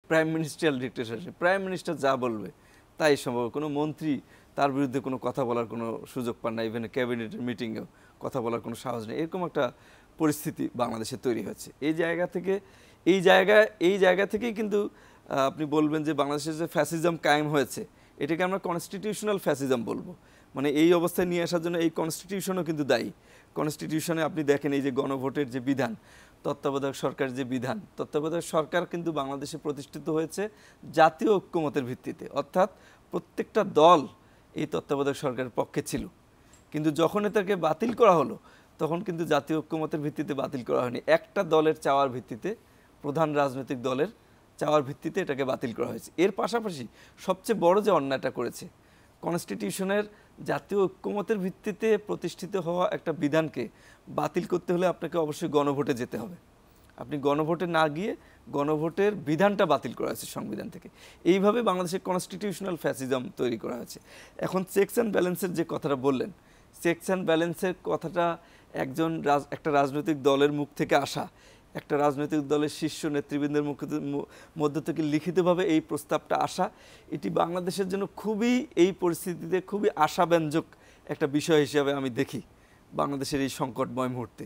Prime ministerial dictatorship, prime minister যা বলবে তাই সম্ভব, কোনো মন্ত্রী তার বিরুদ্ধে কোনো কথা বলার কোনো সুযোগ পান না, ইভেন ক্যাবিনেটের মিটিংয়েও কথা বলার কোনো সাহস নেই, এরকম একটা পরিস্থিতি বাংলাদেশে তৈরি হচ্ছে। এই জায়গা থেকেই কিন্তু আপনি বলবেন যে বাংলাদেশের যে ফ্যাসিজম কায়েম হয়েছে এটাকে আমরা কনস্টিটিউশনাল ফ্যাসিজম বলবো। মানে এই অবস্থায় নিয়ে আসার জন্য এই কনস্টিটিউশনও কিন্তু দায়ী। কনস্টিটিউশনে আপনি দেখেন এই যে গণভোটের যে বিধান, তত্ত্বাবধায়ক সরকারের যে বিধান, তত্ত্বাবধায়ক সরকার কিন্তু বাংলাদেশে প্রতিষ্ঠিত হয়েছে জাতীয় ঐক্যমতের ভিত্তিতে, অর্থাৎ প্রত্যেকটা দল এই তত্ত্বাবধায়ক সরকারের পক্ষে ছিল, কিন্তু যখন এটাকে বাতিল করা হলো তখন কিন্তু জাতীয় ঐক্যমতের ভিত্তিতে বাতিল করা হয়নি, একটা দলের চাওয়ার ভিত্তিতে, প্রধান রাজনৈতিক দলের চাওয়ার ভিত্তিতে এটাকে বাতিল করা হয়েছে। এর পাশাপাশি সবচেয়ে বড় যে অন্যায়টা করেছে, কনস্টিটিউশনের জাতীয় ঐক্যমতের ভিত্তিতে প্রতিষ্ঠিত হওয়া একটা বিধানকে বাতিল করতে হলে আপনাকে অবশ্যই গণভোটে যেতে হবে। আপনি গণভোটে না গিয়ে গণভোটের বিধানটা বাতিল করা হয়েছে সংবিধান থেকে। এইভাবে বাংলাদেশের কনস্টিটিউশনাল ফ্যাসিজম তৈরি করা হয়েছে। এখন চেকস অ্যান্ড ব্যালেন্সের যে কথাটা বললেন, চেকস অ্যান্ড ব্যালেন্সের কথাটা একটা রাজনৈতিক দলের মুখ থেকে আসা, একটা রাজনৈতিক দলের শীর্ষ নেতৃবৃন্দের মধ্য থেকে লিখিতভাবে এই প্রস্তাবটা আসা, এটি বাংলাদেশের জন্য খুবই, এই পরিস্থিতিতে খুবই আশাব্যঞ্জক একটা বিষয় হিসেবে আমি দেখি বাংলাদেশের এই সংকটময় মুহূর্তে।